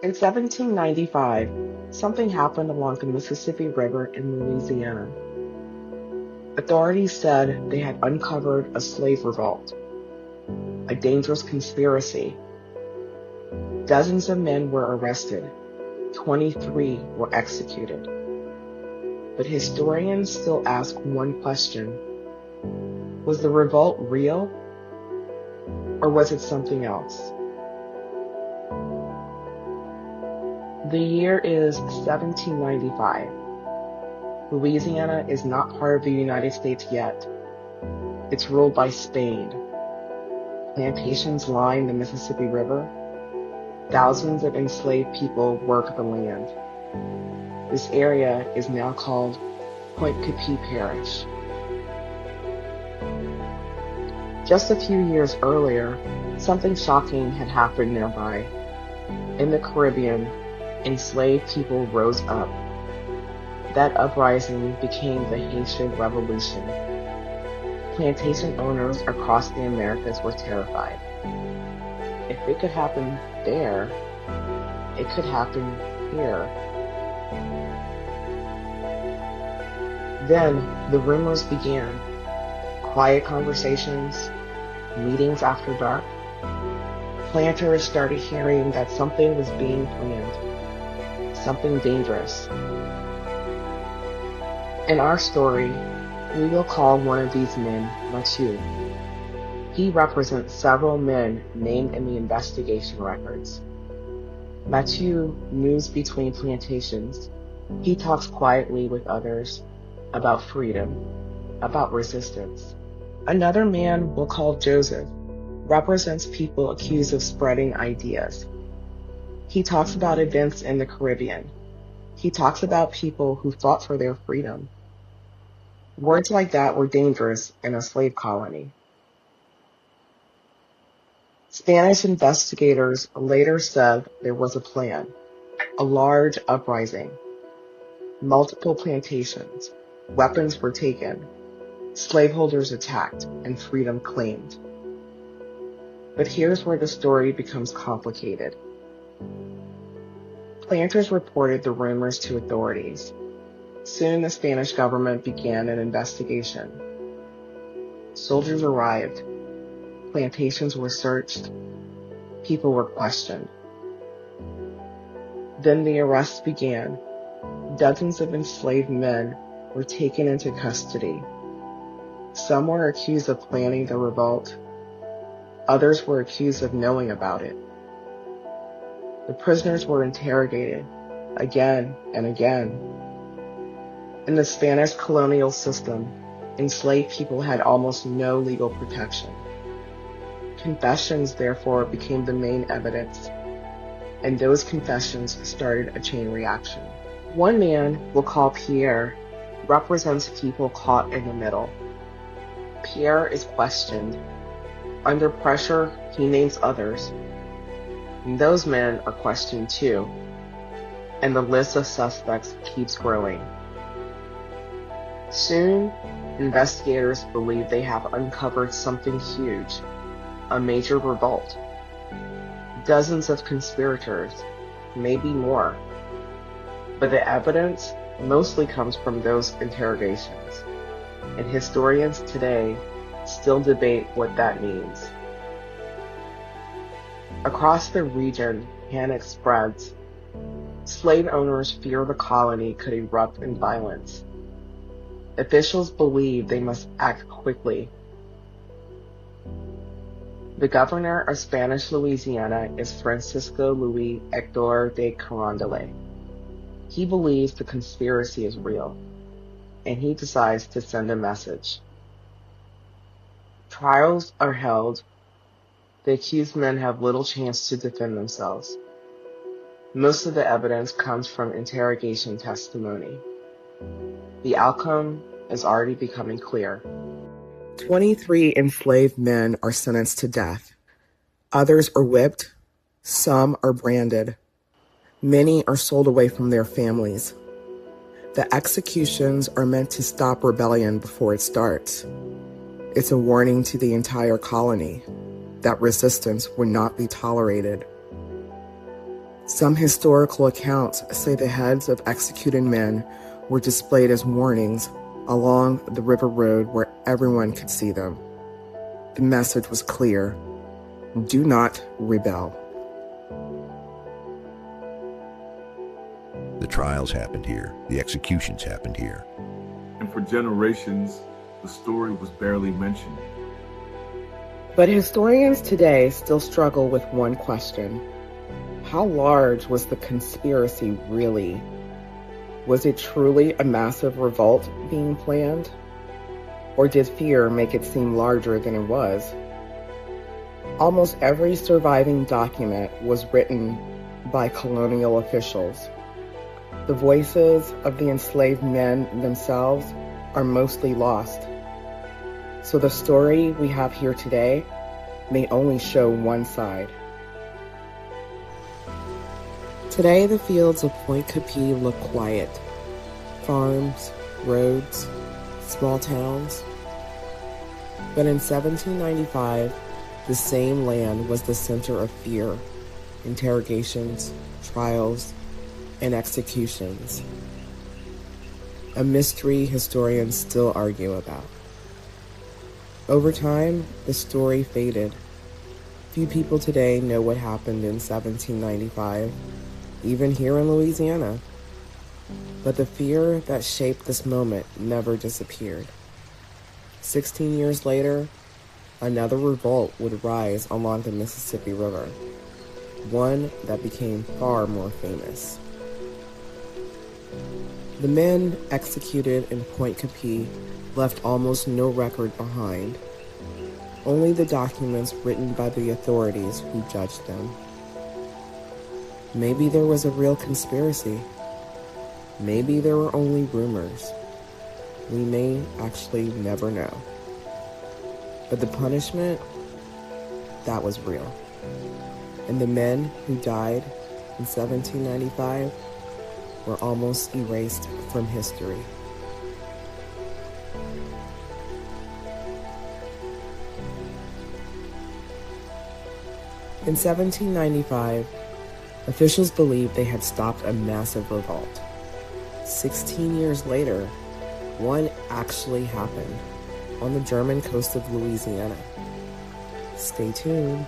In 1795, something happened along the Mississippi River in Louisiana. Authorities said they had uncovered a slave revolt, a dangerous conspiracy. Dozens of men were arrested. 23 were executed. But historians still ask one question. Was the revolt real? Or was it something else? The year is 1795. Louisiana is not part of the United States yet. It's ruled by Spain. Plantations line the Mississippi River. Thousands of enslaved people work the land. This area is now called Pointe Coupée Parish. Just a few years earlier, something shocking had happened nearby. In the Caribbean, enslaved people rose up. That uprising became the Haitian Revolution. Plantation owners across the Americas were terrified. If it could happen there, it could happen here. Then the rumors began. Quiet conversations, meetings after dark. Planters started hearing that something was being planned, something dangerous. In our story, we will call one of these men Mathieu. He represents several men named in the investigation records. Mathieu moves between plantations. He talks quietly with others about freedom, about resistance. Another man we'll call Joseph represents people accused of spreading ideas. He talks about events in the Caribbean. He talks about people who fought for their freedom. Words like that were dangerous in a slave colony. Spanish investigators later said there was a plan, a large uprising. Multiple plantations, weapons were taken, slaveholders attacked, and freedom claimed. But here's where the story becomes complicated. Planters reported the rumors to authorities. Soon the Spanish government began an investigation. Soldiers arrived. Plantations were searched. People were questioned. Then the arrests began. Dozens of enslaved men were taken into custody. Some were accused of planning the revolt. Others were accused of knowing about it. The prisoners were interrogated again and again. In the Spanish colonial system, enslaved people had almost no legal protection. Confessions, therefore, became the main evidence, and those confessions started a chain reaction. One man, we'll call Pierre, represents people caught in the middle. Pierre is questioned. Under pressure, he names others. And those men are questioned too, and the list of suspects keeps growing. Soon, investigators believe they have uncovered something huge, a major revolt. Dozens of conspirators, maybe more. But the evidence mostly comes from those interrogations, and historians today still debate what that means. Across the region, panic spreads. Slave owners fear the colony could erupt in violence. Officials believe they must act quickly. The governor of Spanish Louisiana is Francisco Luis Hector de Carondelet. He believes the conspiracy is real, and he decides to send a message. Trials are held. The accused men have little chance to defend themselves. Most of the evidence comes from interrogation testimony. The outcome is already becoming clear. 23 enslaved men are sentenced to death. Others are whipped. Some are branded. Many are sold away from their families. The executions are meant to stop rebellion before it starts. It's a warning to the entire colony that resistance would not be tolerated. Some historical accounts say the heads of executed men were displayed as warnings along the river road where everyone could see them. The message was clear: do not rebel. The trials happened here. The executions happened here. And for generations, the story was barely mentioned. But historians today still struggle with one question. How large was the conspiracy really? Was it truly a massive revolt being planned? Or did fear make it seem larger than it was? Almost every surviving document was written by colonial officials. The voices of the enslaved men themselves are mostly lost. So the story we have here today may only show one side. Today, the fields of Pointe Coupée look quiet. Farms, roads, small towns. But in 1795, the same land was the center of fear, interrogations, trials, and executions. A mystery historians still argue about. Over time, the story faded. Few people today know what happened in 1795, even here in Louisiana. But the fear that shaped this moment never disappeared. 16 years later, another revolt would rise along the Mississippi River, one that became far more famous. The men executed in Pointe Coupée left almost no record behind, only the documents written by the authorities who judged them. Maybe there was a real conspiracy. Maybe there were only rumors. We may actually never know. But the punishment, that was real. And the men who died in 1795 were almost erased from history. In 1795, officials believed they had stopped a massive revolt. 16 years later, one actually happened on the German coast of Louisiana. Stay tuned.